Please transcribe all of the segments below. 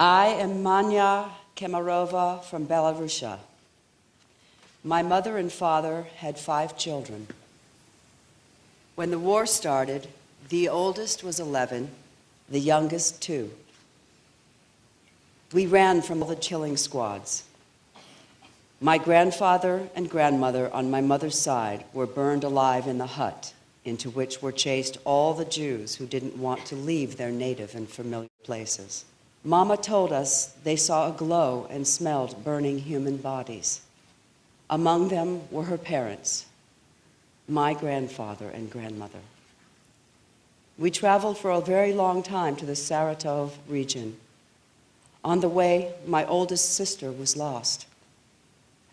I am Manya K from Belarus. My mother and father had 5 children. When the war started, the oldest was 11, the youngest 2. We ran from the killing squads. My grandfather and grandmother on my mother's side were burned alive in the hut into which were chased all the Jews who didn't want to leave their native and familiar places. Mama told us they saw a glow and smelled burning human bodies. Among them were her parents, my grandfather and grandmother. We traveled for a very long time to the Saratov region. On the way, my oldest sister was lost.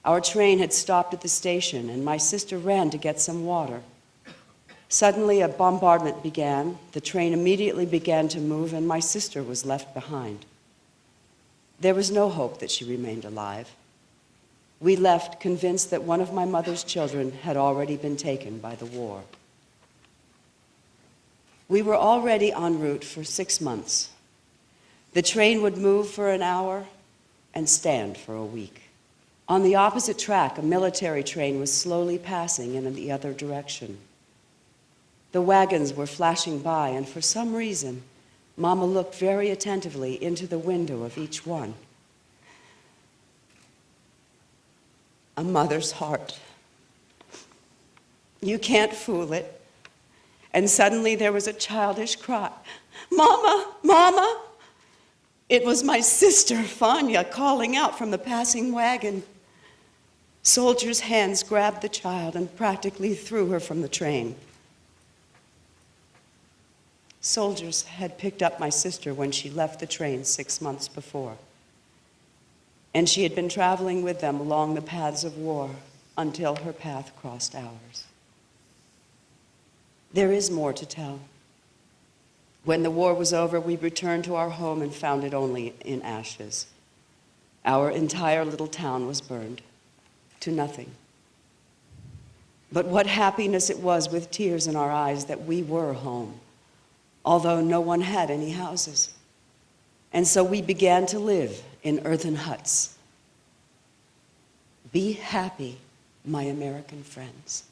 Our train had stopped at the station, and my sister ran to get some water. Suddenly, a bombardment began. The train immediately began to move, and my sister was left behind. There was no hope that she remained alive. We left, convinced that one of my mother's children had already been taken by the war. We were already en route for 6 months. The train would move for an hour and stand for a week. On the opposite track, a military train was slowly passing in the other direction. The wagons were flashing by, and for some reason, Mama looked very attentively into the window of each one. A mother's heart. You can't fool it. And suddenly there was a childish cry, "Mama, Mama!" It was my sister, Fanya, calling out from the passing wagon. Soldiers' hands grabbed the child and practically threw her from the train. Soldiers had picked up my sister when she left the train 6 months before, and she had been traveling with them along the paths of war until her path crossed ours. There is more to tell. When the war was over, we returned to our home and found it only in ashes. Our entire little town was burned to nothing. But what happiness it was with tears in our eyes that we were home, although no one had any houses. And so we began to live in earthen huts. Be happy, my American friends.